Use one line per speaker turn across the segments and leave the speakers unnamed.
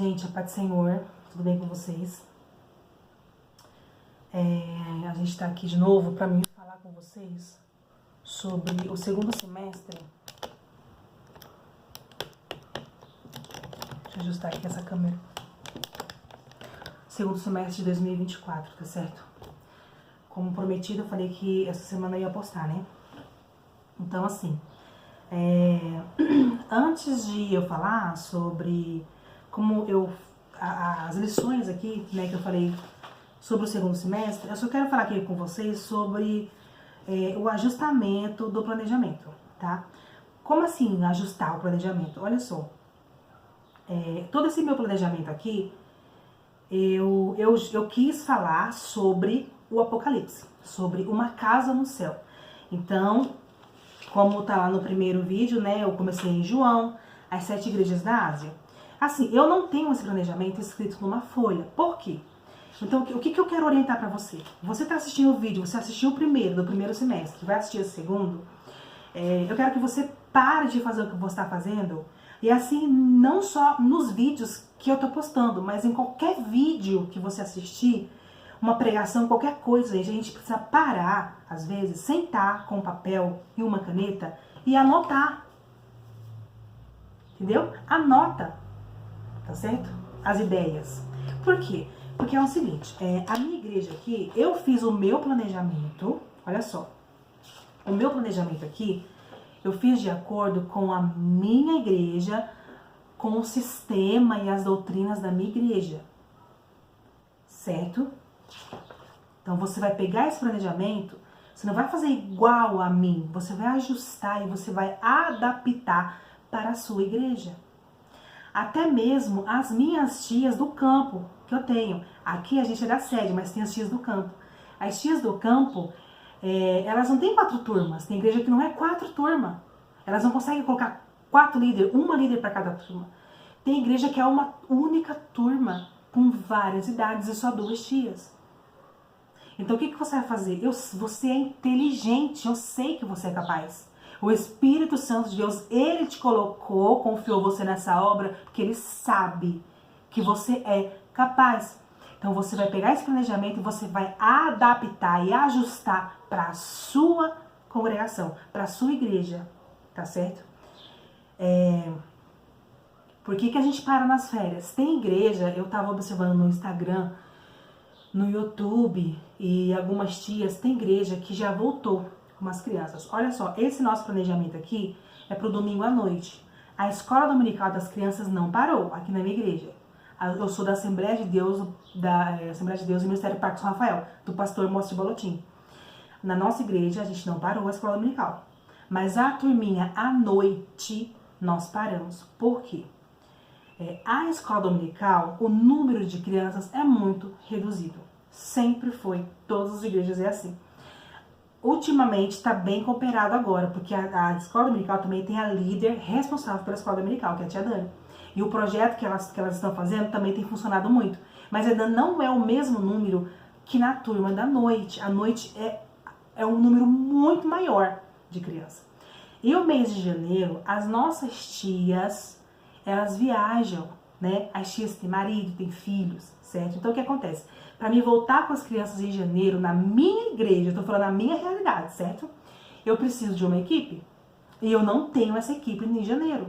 gente, a paz do Senhor, tudo bem com vocês? A gente tá aqui de novo para mim falar com vocês sobre o segundo semestre. Deixa eu ajustar aqui essa câmera. Segundo semestre de 2024, tá certo? Como prometido, eu falei que essa semana eu ia postar, né? Então, assim, antes de eu falar sobre como as lições aqui, né, que eu falei sobre o segundo semestre, eu só quero falar aqui com vocês sobre o ajustamento do planejamento, tá? Como assim ajustar o planejamento? Olha só, todo esse meu planejamento aqui, eu quis falar sobre o Apocalipse, sobre uma casa no céu. Então, como tá lá no primeiro vídeo, né, eu comecei em João, as 7 igrejas da Ásia. Assim, eu não tenho esse planejamento escrito numa folha. Por quê? Então, o que eu quero orientar pra você? Você tá assistindo o vídeo, você assistiu o primeiro, do primeiro semestre, vai assistir o segundo, eu quero que você pare de fazer o que você tá fazendo, e assim, não só nos vídeos que eu tô postando, mas em qualquer vídeo que você assistir, uma pregação, qualquer coisa, a gente precisa parar, às vezes, sentar com um papel e uma caneta e anotar. Entendeu? Anota, tá certo? As ideias. Por quê? Porque é o seguinte, a minha igreja aqui, eu fiz o meu planejamento, olha só, o meu planejamento aqui, eu fiz de acordo com a minha igreja, com o sistema e as doutrinas da minha igreja, certo? Então você vai pegar esse planejamento, você não vai fazer igual a mim, você vai ajustar e você vai adaptar para a sua igreja. Até mesmo as minhas tias do campo, que eu tenho. Aqui a gente é da sede, mas tem as tias do campo. As tias do campo, elas não têm 4 turmas. Tem igreja que não é 4 turmas. Elas não conseguem colocar 4 líderes, uma líder para cada turma. Tem igreja que é uma única turma, com várias idades e só 2 tias. Então o que você vai fazer? Você é inteligente, eu sei que você é capaz. O Espírito Santo de Deus, Ele te colocou, confiou você nessa obra, porque Ele sabe que você é capaz. Então você vai pegar esse planejamento e você vai adaptar e ajustar para a sua congregação, para a sua igreja, tá certo? Por que a gente para nas férias? Tem igreja, eu estava observando no Instagram, no YouTube, e algumas tias, tem igreja que já voltou com as crianças. Olha só, esse nosso planejamento aqui é pro domingo à noite. A escola dominical das crianças não parou aqui na minha igreja. Eu sou da Assembleia de Deus, e Ministério Parque São Rafael, do pastor Mostre Bolotim. Na nossa igreja, a gente não parou a escola dominical. Mas a turminha à noite, nós paramos. Por quê? A escola dominical, o número de crianças é muito reduzido. Sempre foi. Todas as igrejas é assim. Ultimamente está bem cooperado agora, porque a escola dominical também tem a líder responsável pela escola dominical, que é a tia Dani. E o projeto que elas estão fazendo também tem funcionado muito. Mas ainda não é o mesmo número que na turma da noite. A noite é um número muito maior de crianças. E o mês de janeiro, as nossas tias, elas viajam, né? As tias têm marido, têm filhos, certo? Então o que acontece? Para mim voltar com as crianças em janeiro, na minha igreja, eu tô falando na minha realidade, certo? Eu preciso de uma equipe e eu não tenho essa equipe em janeiro.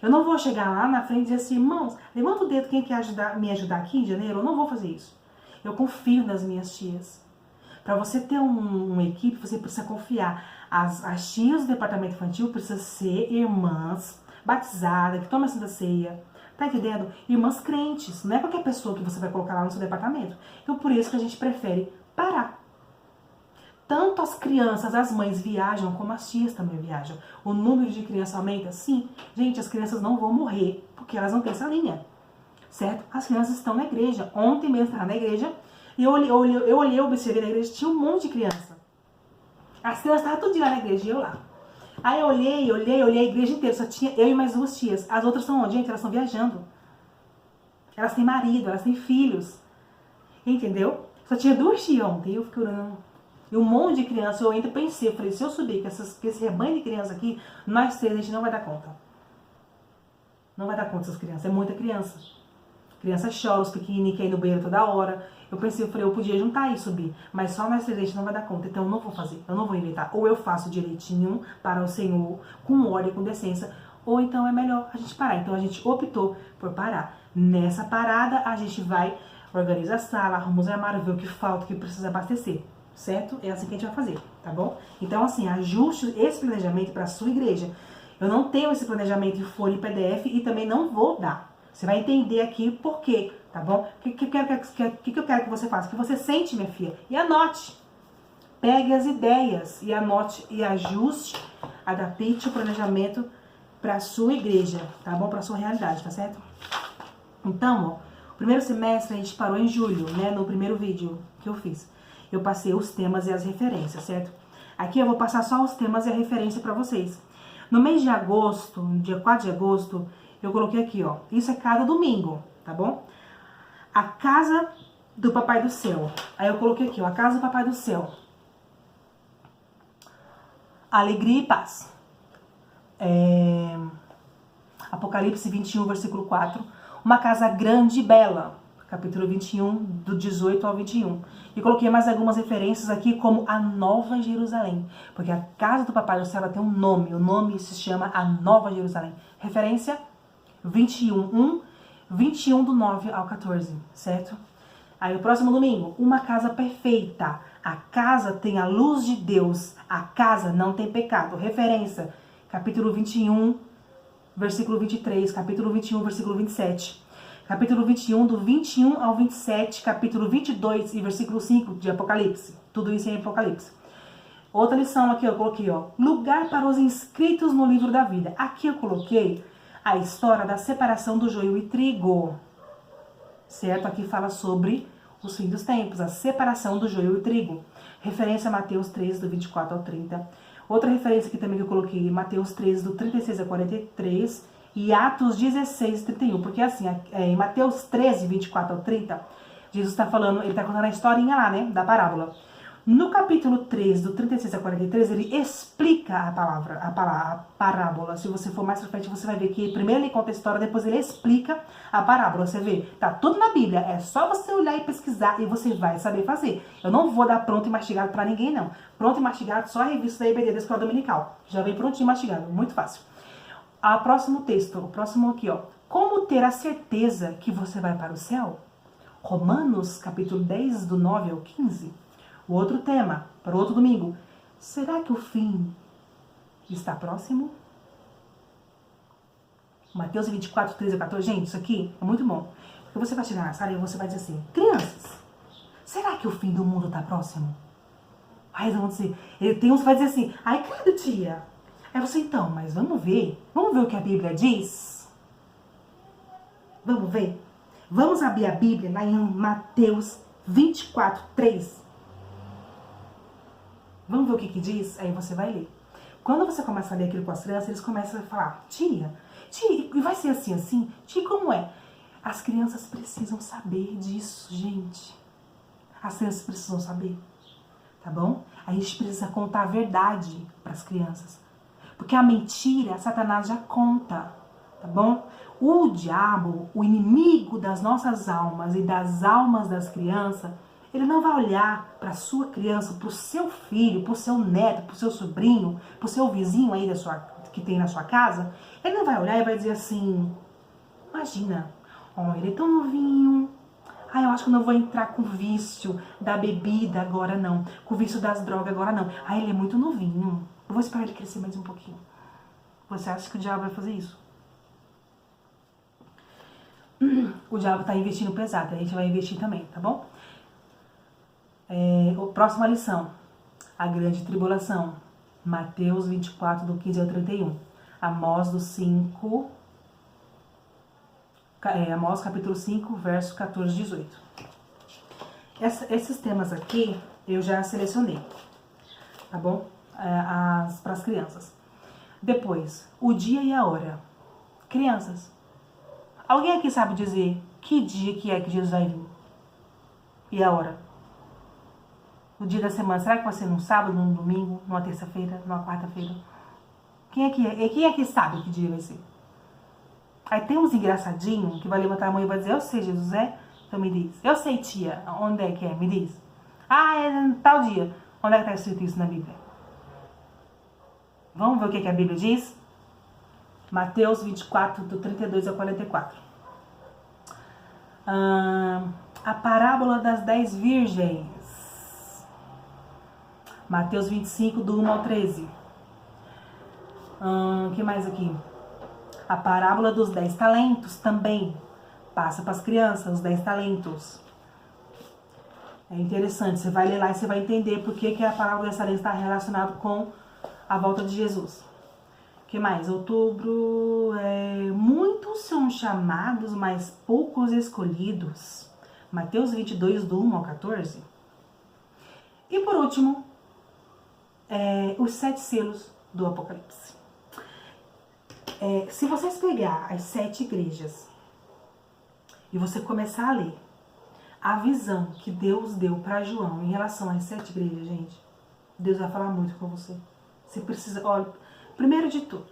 Eu não vou chegar lá na frente e dizer assim, irmãos, levanta o dedo quem quer me ajudar aqui em janeiro. Eu não vou fazer isso. Eu confio nas minhas tias. Para você ter uma equipe, você precisa confiar. As tias do departamento infantil precisam ser irmãs batizadas, que tomam a Santa Ceia. Tá entendendo? Irmãs crentes. Não é qualquer pessoa que você vai colocar lá no seu departamento. Então, por isso que a gente prefere parar. Tanto as crianças, as mães viajam, como as tias também viajam. O número de crianças aumenta? Sim. Gente, as crianças não vão morrer, porque elas não têm essa linha. Certo? As crianças estão na igreja. Ontem mesmo estava na igreja, e eu observei na igreja, tinha um monte de criança. As crianças estavam tudo lá na igreja, e eu lá. Aí eu olhei a igreja inteira, só tinha eu e mais 2 tias. As outras estão onde? Gente, elas estão viajando. Elas têm marido, elas têm filhos. Entendeu? Só tinha 2 tias ontem, eu fiquei orando. E um monte de criança, eu ainda pensei, eu falei, se eu subir com esse rebanho de crianças aqui, nós 3 a gente não vai dar conta. Não vai dar conta dessas crianças, é muita criança. Criança chora, os pequenininhos querem ir no banheiro toda hora. Eu pensei, eu podia juntar e subir, mas só nós três a gente não vai dar conta, então eu não vou fazer, eu não vou inventar. Ou eu faço direitinho para o Senhor, com ordem, com decência, ou então é melhor a gente parar. Então a gente optou por parar. Nessa parada a gente vai, organiza a sala, arruma os armários, vê o que falta, o que precisa abastecer, certo? É assim que a gente vai fazer, tá bom? Então assim, ajuste esse planejamento para a sua igreja. Eu não tenho esse planejamento em folha e PDF e também não vou dar. Você vai entender aqui por quê, tá bom? O que eu quero que você faça? Que você sente, minha filha, e anote. Pegue as ideias e anote e ajuste, adapte o planejamento para a sua igreja, tá bom? Para a sua realidade, tá certo? Então, ó, o primeiro semestre a gente parou em julho, né? No primeiro vídeo que eu fiz. Eu passei os temas e as referências, certo? Aqui eu vou passar só os temas e a referência para vocês. No mês de agosto, dia 4 de agosto, eu coloquei aqui, ó. Isso é cada domingo, tá bom? A casa do Papai do Céu. Aí eu coloquei aqui, ó. A casa do Papai do Céu. Alegria e paz. Apocalipse 21, versículo 4. Uma casa grande e bela. Capítulo 21, do 18 ao 21. E coloquei mais algumas referências aqui, como a Nova Jerusalém. Porque a casa do Papai do Céu ela tem um nome. O nome se chama a Nova Jerusalém. Referência 21, 21 do 9 ao 14, certo? Aí o próximo domingo, uma casa perfeita. A casa tem a luz de Deus. A casa não tem pecado. Referência, capítulo 21, versículo 23. Capítulo 21, versículo 27. Capítulo 21, do 21 ao 27. Capítulo 22 e versículo 5 de Apocalipse. Tudo isso em Apocalipse. Outra lição aqui eu coloquei, ó. Lugar para os inscritos no livro da vida. Aqui eu coloquei a história da separação do joio e trigo. Certo? Aqui fala sobre os fins dos tempos, a separação do joio e trigo. Referência a Mateus 13, do 24 ao 30. Outra referência aqui também que eu coloquei, Mateus 13, do 36 a 43. E Atos 16, 31. Porque assim, em Mateus 13, 24 ao 30, Jesus está falando, ele está contando a historinha lá, né? Da parábola. No capítulo 3, do 36 a 43, ele explica a parábola. Se você for mais pra frente, você vai ver que primeiro ele conta a história, depois ele explica a parábola. Você vê, tá tudo na Bíblia. É só você olhar e pesquisar e você vai saber fazer. Eu não vou dar pronto e mastigado pra ninguém, não. Pronto e mastigado só a revista da IBD da Escola Dominical. Já vem prontinho e mastigado, muito fácil. O próximo texto, o próximo aqui, ó. Como ter a certeza que você vai para o céu? Romanos, capítulo 10, do 9 ao 15. O outro tema, para o outro domingo. Será que o fim está próximo? Mateus 24, 13 a 14. Gente, isso aqui é muito bom. Porque você vai chegar na sala e você vai dizer assim, crianças, será que o fim do mundo está próximo? Aí eles vão dizer, tem uns que vai dizer assim, ai, credo, tia. Aí você, então, mas vamos ver o que a Bíblia diz? Vamos ver? Vamos abrir a Bíblia lá em Mateus 24, 3. Vamos ver o que diz? Aí você vai ler. Quando você começa a ler aquilo com as crianças, eles começam a falar, tia, e vai ser assim, assim? Tia, como é? As crianças precisam saber disso, gente. As crianças precisam saber, tá bom? A gente precisa contar a verdade para as crianças. Porque a mentira, Satanás já conta, tá bom? O diabo, o inimigo das nossas almas e das almas das crianças, ele não vai olhar para a sua criança, para o seu filho, para o seu neto, para o seu sobrinho, para o seu vizinho aí que tem na sua casa. Ele não vai olhar e vai dizer assim, imagina, ó, ele é tão novinho. Eu acho que eu não vou entrar com o vício da bebida agora não, com o vício das drogas agora não. Ele é muito novinho, eu vou esperar ele crescer mais um pouquinho. Você acha que o diabo vai fazer isso? O diabo está investindo pesado, a gente vai investir também, tá bom? Próxima lição, a grande tribulação, Mateus 24, do 15 ao 31, Amós capítulo 5, verso 14 e 18. Esses temas aqui eu já selecionei, tá bom? Para as crianças. Depois, o dia e a hora. Crianças, alguém aqui sabe dizer que dia que é que Jesus vai vir? E a hora? O dia da semana, será que vai ser num sábado, num domingo, numa terça-feira, numa quarta-feira? Quem é que sabe que dia vai ser? Aí tem uns engraçadinhos que vai levantar a mão e vai dizer, eu sei, Jesus, Então me diz. Eu sei, tia, onde é que é? Me diz. Ah, é tal dia. Onde é que está escrito isso na Bíblia? Vamos ver o que a Bíblia diz? Mateus 24, do 32 ao 44. A parábola das 10 virgens. Mateus 25, do 1 ao 13. O que mais aqui? A parábola dos 10 talentos também. Passa para as crianças, os 10 talentos. É interessante, você vai ler lá e você vai entender por que a parábola dos talentos está relacionada com a volta de Jesus. O que mais? Outubro, muitos são chamados, mas poucos escolhidos. Mateus 22, do 1 ao 14. E por último, os 7 selos do Apocalipse. Se vocês pegar as 7 igrejas e você começar a ler a visão que Deus deu para João em relação às 7 igrejas, gente, Deus vai falar muito com você. Você precisa, olha, primeiro de tudo,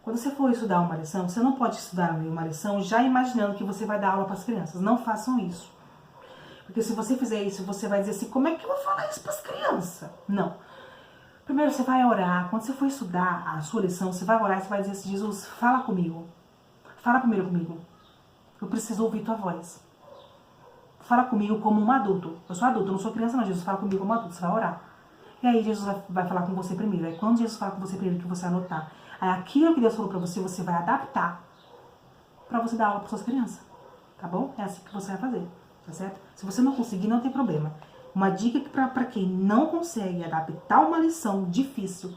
quando você for estudar uma lição, você não pode estudar uma lição já imaginando que você vai dar aula para as crianças. Não façam isso. Porque se você fizer isso, você vai dizer assim, como é que eu vou falar isso para as crianças? Não. Primeiro você vai orar. Quando você for estudar a sua lição, você vai orar e você vai dizer assim, Jesus, fala comigo. Fala primeiro comigo. Eu preciso ouvir tua voz. Fala comigo como um adulto. Eu sou adulto, eu não sou criança não, Jesus. Fala comigo como adulto, você vai orar. E aí Jesus vai falar com você primeiro. Aí quando Jesus fala com você primeiro, que você anotar. Aí aquilo que Deus falou pra você, você vai adaptar pra você dar aula para suas crianças. Tá bom? É assim que você vai fazer. Tá certo? Se você não conseguir, não tem problema. Uma dica para quem não consegue adaptar uma lição difícil,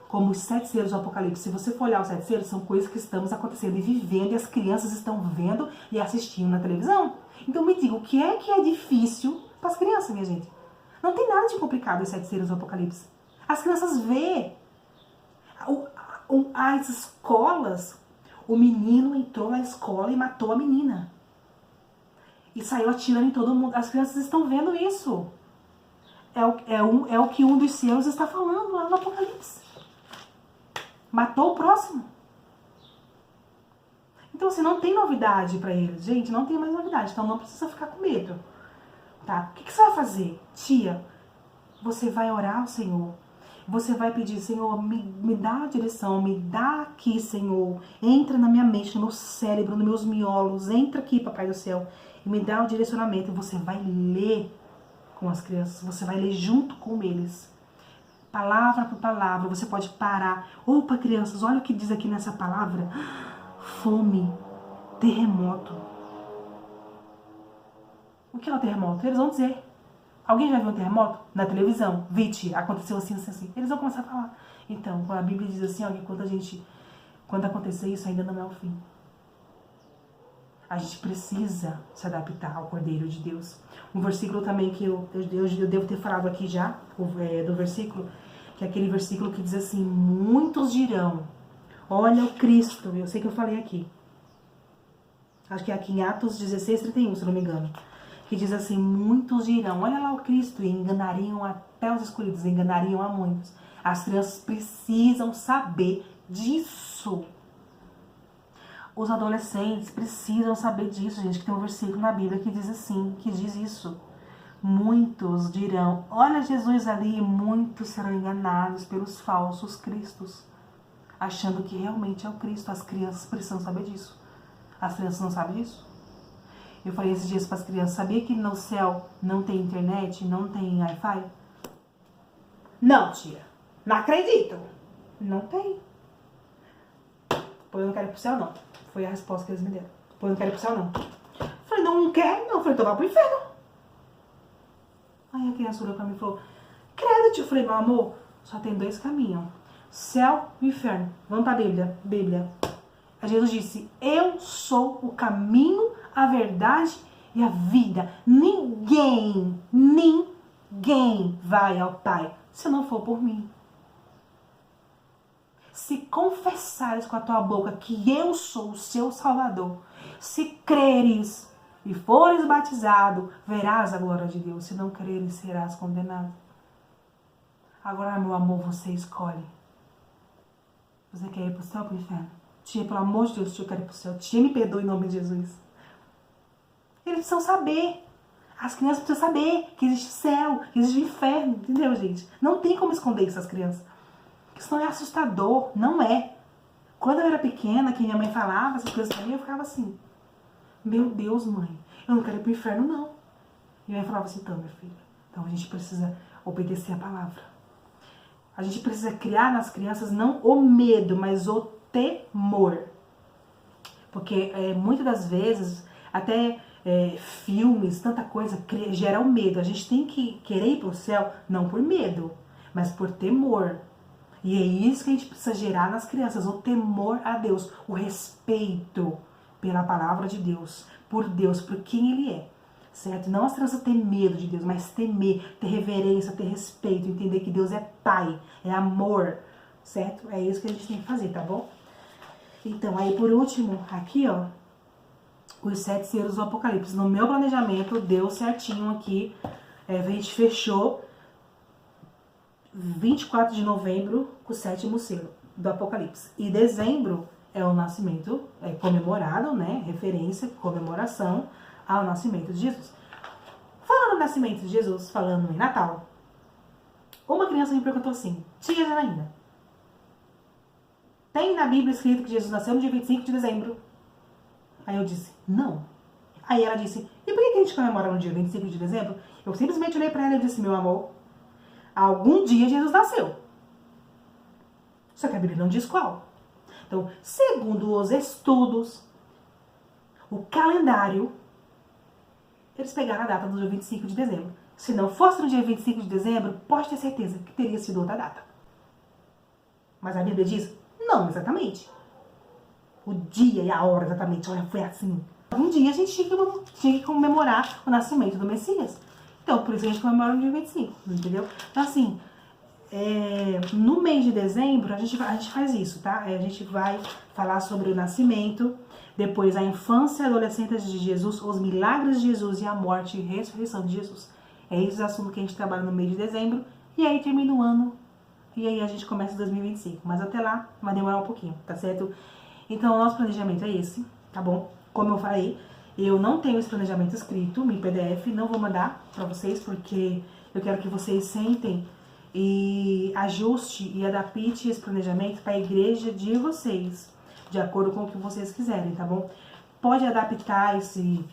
como os 7 selos do Apocalipse. Se você for olhar os 7 selos, são coisas que estamos acontecendo e vivendo, e as crianças estão vendo e assistindo na televisão. Então me diga, o que é difícil para as crianças, minha gente? Não tem nada de complicado os 7 selos do Apocalipse. As crianças vê. As escolas, o menino entrou na escola e matou a menina. E saiu atirando em todo mundo. As crianças estão vendo isso. É o que um dos selos está falando lá no Apocalipse. Matou o próximo. Então, assim, não tem novidade para eles. Gente, não tem mais novidade. Então, não precisa ficar com medo. Tá? O que você vai fazer? Tia, você vai orar ao Senhor. Você vai pedir, Senhor, me dá a direção, me dá aqui, Senhor. Entra na minha mente, no meu cérebro, nos meus miolos. Entra aqui, Papai do Céu. E me dá o direcionamento. E você vai ler com as crianças. Você vai ler junto com eles. Palavra por palavra. Você pode parar. Opa, crianças, olha o que diz aqui nessa palavra. Fome. Terremoto. O que é o terremoto? Eles vão dizer. Alguém já viu um terremoto? Na televisão? Vite, aconteceu assim, assim, assim. Eles vão começar a falar. Então, a Bíblia diz assim, ó, que quando acontecer isso, ainda não é o fim. A gente precisa se adaptar ao Cordeiro de Deus. Um versículo também que eu devo ter falado aqui já, do versículo, que é aquele versículo que diz assim, muitos dirão, olha o Cristo, eu sei que eu falei aqui. Acho que é aqui em Atos 16:31, se não me engano. Que diz assim, muitos dirão, olha lá o Cristo, e enganariam até os escolhidos, enganariam a muitos. As crianças precisam saber disso. Os adolescentes precisam saber disso, gente, que tem um versículo na Bíblia que diz assim, que diz isso. Muitos dirão, olha Jesus ali, e muitos serão enganados pelos falsos cristos, achando que realmente é o Cristo. As crianças precisam saber disso. As crianças não sabem disso? Eu falei esses dias para as crianças, sabia que no céu não tem internet, não tem Wi-Fi? Não, tia. Não acredito. Não tem. Pô, eu não quero ir pro céu, não. Foi a resposta que eles me deram. Pô, eu não quero ir pro céu, não. Eu falei, não quero, não. Eu falei, então vai pro inferno. Aí a criança olhou pra mim e falou, credo, tio. Eu falei, meu amor, só tem 2 caminhos. Céu e inferno. Vamos pra Bíblia. Aí Jesus disse, eu sou o caminho, a verdade e a vida. Ninguém vai ao Pai se não for por mim. Se confessares com a tua boca que eu sou o seu Salvador, se creres e fores batizado, verás a glória de Deus. Se não creres, serás condenado. Agora, meu amor, você escolhe. Você quer ir para o céu ou para o inferno? Tia, pelo amor de Deus, tia, eu quero ir pro céu. Tia, me perdoe em nome de Jesus. Eles precisam saber. As crianças precisam saber que existe céu, que existe inferno, entendeu, gente? Não tem como esconder essas crianças. Porque senão é assustador, não é. Quando eu era pequena, que minha mãe falava essas coisas pra mim, eu ficava assim, meu Deus, mãe, eu não quero ir pro inferno, não. E minha mãe falava assim, então, minha filha, então a gente precisa obedecer a palavra. A gente precisa criar nas crianças não o medo, mas o temor. Porque muitas das vezes, até filmes, tanta coisa, gera o medo. A gente tem que querer ir pro céu, não por medo, mas por temor. E é isso que a gente precisa gerar nas crianças, o temor a Deus, o respeito pela palavra de Deus, por quem Ele é, certo? Não as crianças ter medo de Deus, mas temer, ter reverência, ter respeito, entender que Deus é Pai, é amor, certo? É isso que a gente tem que fazer, tá bom? Então, aí por último, aqui, ó, os 7 selos do Apocalipse. No meu planejamento, deu certinho aqui, a gente fechou 24 de novembro com o 7º selo do Apocalipse. E dezembro é o nascimento, comemorado, né? Referência, comemoração ao nascimento de Jesus. Falando no nascimento de Jesus, falando em Natal, uma criança me perguntou assim, tia Janaína, tem na Bíblia escrito que Jesus nasceu no dia 25 de dezembro? Aí eu disse, não. Aí ela disse, e por que a gente comemora no dia 25 de dezembro? Eu simplesmente olhei pra ela e disse, meu amor, algum dia Jesus nasceu. Só que a Bíblia não diz qual. Então, segundo os estudos, o calendário, eles pegaram a data do dia 25 de dezembro. Se não fosse no dia 25 de dezembro, pode ter certeza que teria sido outra data. Mas a Bíblia diz, não exatamente. O dia e a hora exatamente, olha, foi assim. Um dia a gente tinha que comemorar o nascimento do Messias. Então, por isso a gente comemora no dia 25, entendeu? Então, assim, no mês de dezembro, a gente faz isso, tá? A gente vai falar sobre o nascimento, depois a infância e adolescência de Jesus, os milagres de Jesus e a morte e ressurreição de Jesus. É esse assunto que a gente trabalha no mês de dezembro, e aí termina o ano, e aí a gente começa 2025. Mas até lá vai demorar um pouquinho, tá certo? Então, o nosso planejamento é esse, tá bom? Como eu falei, eu não tenho esse planejamento escrito em PDF, não vou mandar pra vocês, porque eu quero que vocês sentem e ajuste e adapte esse planejamento para a igreja de vocês, de acordo com o que vocês quiserem, tá bom? Pode adaptar esse,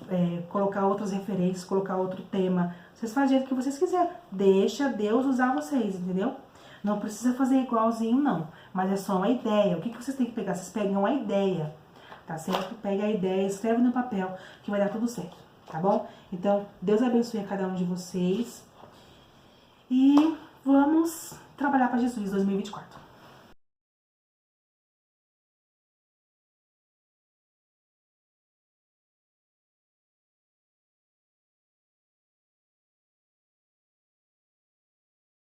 colocar outras referências, colocar outro tema, vocês fazem o que vocês quiserem, deixa Deus usar vocês, entendeu? Não precisa fazer igualzinho, não. Mas é só uma ideia. O que vocês têm que pegar? Vocês pegam a ideia, tá certo? Pega a ideia, escreve no papel, que vai dar tudo certo, tá bom? Então, Deus abençoe a cada um de vocês. E vamos trabalhar para Jesus 2024.